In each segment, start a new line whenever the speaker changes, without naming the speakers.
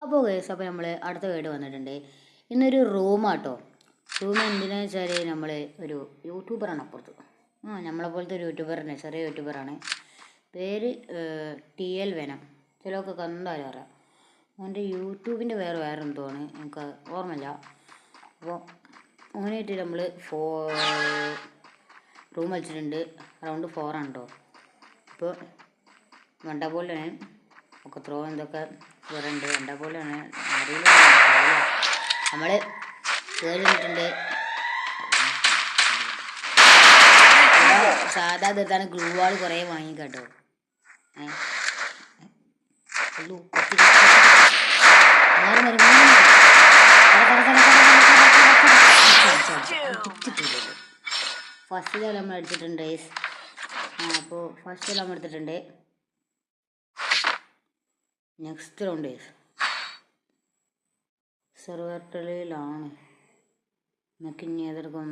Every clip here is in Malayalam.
അപ്പോൾ ഗൈസ്, അപ്പോൾ നമ്മൾ അടുത്ത വീട് വന്നിട്ടുണ്ട്. ഇന്നൊരു റൂമാട്ടോ. റൂം എന്തിനാന്ന് വെച്ചാൽ നമ്മൾ ഒരു യൂട്യൂബറാണ് അപ്പുറത്ത്. നമ്മളെ പോലത്തെ ഒരു യൂട്യൂബറാണ്, ചെറിയ യൂട്യൂബറാണ്. പേര് TL വെനം. ചിലർക്ക് കണ്ടാലും അറിയാം. അവൻ്റെ യൂട്യൂബിൻ്റെ വേറെ എന്തോണ് എനിക്ക് ഓർമ്മയില്ല. അപ്പോൾ അങ്ങനെയായിട്ട് നമ്മൾ റൂം വെച്ചിട്ടുണ്ട്. അറൗണ്ട് 4 ആണ് കേട്ടോ. ഇപ്പോൾ വണ്ട പോലെയാണ് ഒക്കെ ത്രോ എന്തൊക്കെ വരുന്നുണ്ട്. വണ്ട പോലെയാണ് അറിയില്ല. നമ്മൾ കയറിയിട്ടുണ്ട്. സാധാ ഇതാണ് ഗ്ലൂ വാൾ കുറേ വാങ്ങിക്കാട്ടോ. ഫസ്റ്റ് നമ്മൾ എടുത്തിട്ടുണ്ട്. അപ്പോൾ ഫസ്റ്റ് നമ്മൾ എടുത്തിട്ടുണ്ട്. നെക്സ്റ്റ് റൗണ്ട് സെർവറിലാണ് നമുക്ക് ഇനി ഏതെടുക്കും.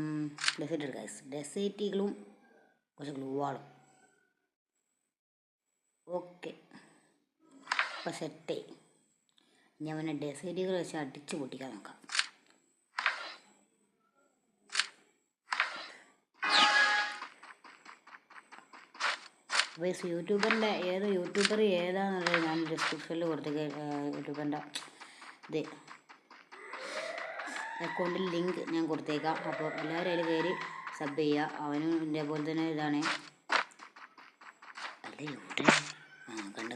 ഡെസേർട്ട് എടുക്കാം. ഡെസേർട്ടുകളും കുറച്ച് ഗ്ലൂ വാളും. ഓക്കെ, അപ്പോൾ സെറ്റായി. ഞാൻ പിന്നെ ഡെസേർട്ടുകൾ വെച്ച് അടിച്ച് പൊട്ടിക്കാൻ നോക്കാം. അപ്പോൾ യൂട്യൂബറിൻ്റെ യൂട്യൂബർ ഏതാണെന്നുള്ളത് ഞാൻ ഡിസ്ക്രിപ്ഷനിൽ കൊടുത്തേക്ക്. യൂട്യൂബറിൻ്റെ ഇത് അക്കൗണ്ടിൽ ലിങ്ക് ഞാൻ കൊടുത്തേക്കാം. അപ്പോൾ എല്ലാവരും അതിൽ കയറി സബ് ചെയ്യുക. അവനും ഇതേപോലെ തന്നെ ഇതാണ്. അല്ല ഇവിടെ കണ്ട്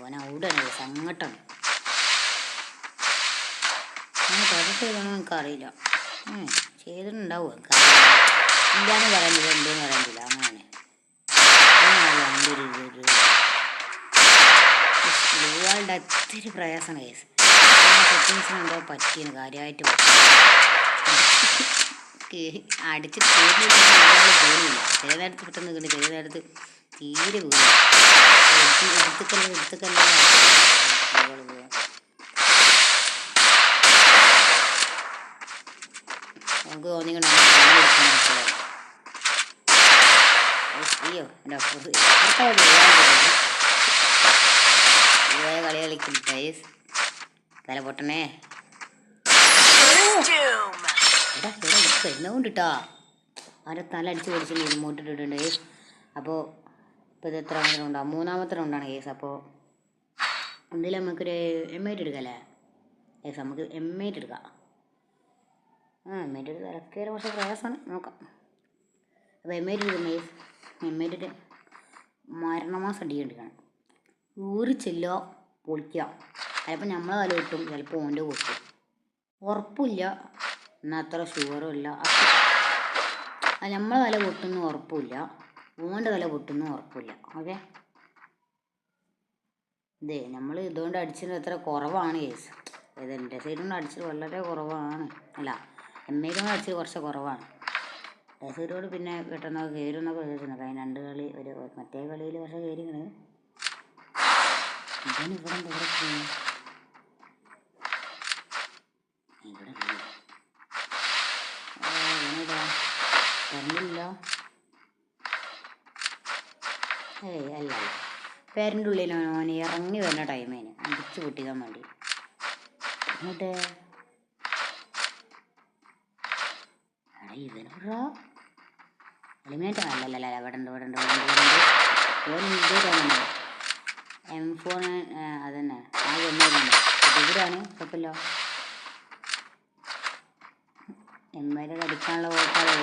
അവൻ അവിടെയാണ് അങ്ങോട്ടാണ്. അങ്ങനെ പതിട്ട് ചെയ്യണമെന്ന് എനിക്കറിയില്ല. ചെയ്തിട്ടുണ്ടാവും. എനിക്കറിയില്ല. ഇല്ലാന്ന് പറയുന്നില്ല, ഉണ്ടെന്ന് പറയുന്നില്ല. അങ്ങനെയാണ് ഗ്ലൂവാളുടെ ഒത്തിരി പ്രയാസമാണ് കേസ്. സെറ്റിങ്സിന് എന്തോ പറ്റിയാണ് കാര്യമായിട്ട് അടിച്ച് പോലില്ല. ചില നേരത്ത് പെട്ടെന്ന് കിട്ടും, ചില നേരത്ത് തീരെ പോകില്ല. എടുത്തുക്കല്ല നമുക്ക് തോന്നിക്കണം. അയ്യോ എൻ്റെ അപ്പുറത്ത് കളി കളിക്കും ഗൈസ്. തല പൊട്ടണേ വരുന്നോണ്ടിട്ടാ. ആരെ തല അടിച്ച് പൊടിച്ചിട്ട് റിമോട്ട് ഇട്ടിട്ടുണ്ട്. അപ്പോൾ ഇപ്പോൾ ഇത് എത്ര റൗണ്ടാണ്? 3ാമത്തെ റൗണ്ടാണ് കേസ്. അപ്പോൾ എന്തെങ്കിലും നമുക്കൊരു M8 എടുക്കാമല്ലേ കേസ്? നമുക്ക് M8 എടുക്കാം. M8 എടുത്ത് ഇറക്കിയാൽ കുറച്ച് പ്രയാസമാണ്. നോക്കാം. അപ്പോൾ M8 എടുക്കുന്ന കേസ്. M8 മരണമാസം അടിക്കേണ്ടിയാണ്. ഊറി ചെല്ലുക, പൊളിക്കുക. ചിലപ്പോൾ നമ്മളെ തല കിട്ടും, ചിലപ്പോൾ ഓൻ്റെ പൊട്ടും. ഉറപ്പില്ല, എന്നാൽ അത്ര ഷുവറും ഇല്ല. അത് നമ്മളെ തല പൊട്ടുന്ന ഉറപ്പില്ല, ഓൻ്റെ തല പൊട്ടുന്ന ഉറപ്പില്ല. ഓക്കെ, നമ്മൾ ഇതുകൊണ്ട് അടിച്ചത് എത്ര കുറവാണ് കേസ്. എൻ്റെ സൈഡ് കൊണ്ട് അടിച്ചത് വളരെ കുറവാണ്. അല്ല, M8 കൊണ്ട് അടിച്ചത് കുറച്ച് കുറവാണ്. സൈഡോട് പിന്നെ പെട്ടെന്ന് കയറുന്നൊക്കെ വിചാരിച്ചിട്ടുണ്ട്. അതിന് 2 കളി ഒരു മറ്റേ കളിയിൽ പക്ഷേ കയറിയാണ്. ഇതാണ് ഇവിടെ പറഞ്ഞില്ല. അല്ല, പേരൻ്റെ ഉള്ളിൽ ഓന് ഇറങ്ങി വരുന്ന ടൈമേന് അടിച്ച് പൊട്ടിക്കാൻ വേണ്ടി. എന്നിട്ട് ഇവനോ എലിമിനേറ്റ് അല്ലല്ല, ഇവിടെ ഉണ്ട് M4 അതന്നെ. ആ ഗെയിമാണ് ഇവിടെയാണ്. കുഴപ്പമില്ല. M8 അടിക്കാനുള്ള വോട്ടാണ്.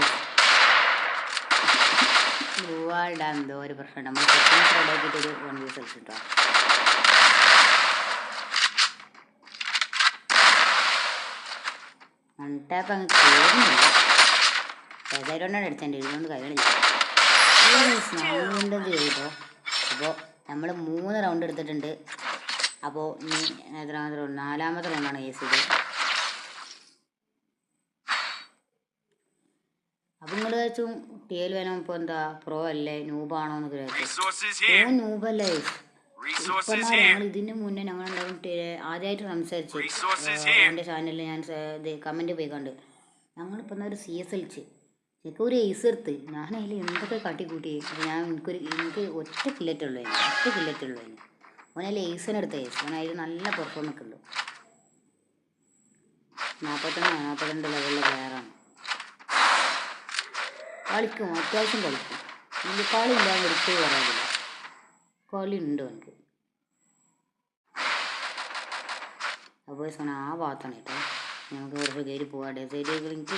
ഗ്ലൂവാളുടെ എന്തോ ഒരു പ്രശ്നം. നമ്മൾ സെറ്റിങ്സ് റെഡിയാക്കിയിട്ടൊരു 1 vs കളിച്ചിട്ടോ. ടാപ്പ് അങ്ങ് കയറുന്നില്ല. ഏതായാലും അടിച്ചതിൻ്റെ ഇതുകൊണ്ട് കൈകളില്ല. സ്നൗണ്ട് ചെയ്തോ. അപ്പോൾ നമ്മൾ 3 റൗണ്ട് എടുത്തിട്ടുണ്ട്. അപ്പോൾ ഇനി എത്രാമത്തെ റൗണ്ട്? 4ാമത്തെ റൗണ്ടാണ് കേസ് ഇത്. അപ്പം നിങ്ങൾ വെച്ചും TL വേണം ഇപ്പോൾ എന്താ പ്രോ അല്ലേ, നൂബാണോ എന്നൊക്കെ ചോദിച്ചു. നൂബല്ലേ. ഇപ്പം ഞങ്ങൾ ഇതിന് മുന്നേ ഞങ്ങളുണ്ടാകും ആദ്യമായിട്ട് സംസാരിച്ചു. എൻ്റെ ചാനലിൽ ഞാൻ കമൻറ്റ് പോയി കണ്ട്. ഞങ്ങളിപ്പോൾ ഒരു CS കളിച്ച് എനിക്ക് ഒരു ഏസ് എടുത്ത് ഞാൻ അതിൽ എന്തൊക്കെ കാട്ടിക്കൂട്ടി. അപ്പോൾ എനിക്ക് ഒറ്റ കില്ലറ്റുള്ളൂ. ഓനതിൽ ഏസിനെടുത്ത ഏസ്. ഓൻ അതിൽ നല്ല പെർഫോമൻസ് ഉണ്ട്. 42 ലെവലിലെ പ്ലെയറാണ്. കളിക്കും, അത്യാവശ്യം കളിക്കും. എനിക്ക് കളി ഇല്ലാന്ന് ഒരിക്കലും പറയാനില്ല. കളി ഉണ്ട് എനിക്ക്. അപ്പോൾ ആ ഭാഗത്താണ് കേട്ടോ. നമുക്ക് കുറച്ച് കയറി പോകാം. ഡെസൈഡുകൾ എനിക്ക്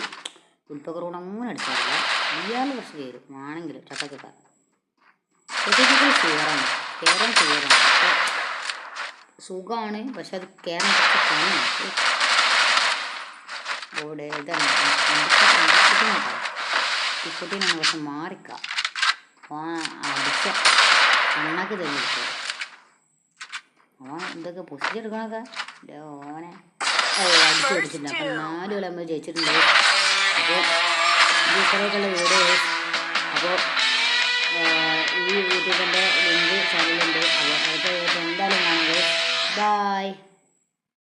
ഉൾപ്പക്കറൂടെ അങ്ങനെ അടിച്ചാറില്ല. ഇയാൾ കുറച്ച് കയറും ആണെങ്കിലും ചട്ടക്കൊക്കെ ഡെസൈഡുകൾ കയറാണ് പക്ഷെ സുഖമാണ്. പക്ഷെ അത് കയറാൻ കുറച്ച് പണിയാണ്. ഓടെ ഇതാണ് ടിക്കറ്റിനാണ് പക്ഷെ മാറിക്കാം. അടിച്ച കണ്ണാക്കി തെളിഞ്ഞെടുക്കുക. അവൻ എന്തൊക്കെ പൊസിഷൻ എടുക്കണൊക്കെ ഓനെ അടിച്ചു പിടിച്ചിട്ടുണ്ട്. അപ്പം 4 കളി നമ്മൾ ജയിച്ചിട്ടുണ്ട്. അപ്പോൾ ഇത് ഇത്രയൊക്കെയുള്ള വീഡിയോ. അപ്പോൾ ഈ യൂട്യൂബിൻ്റെ ലിങ്ക് ചാനലുണ്ട്. അപ്പോൾ അതൊക്കെ എന്തായാലും കാണുന്നത്. ബായ്.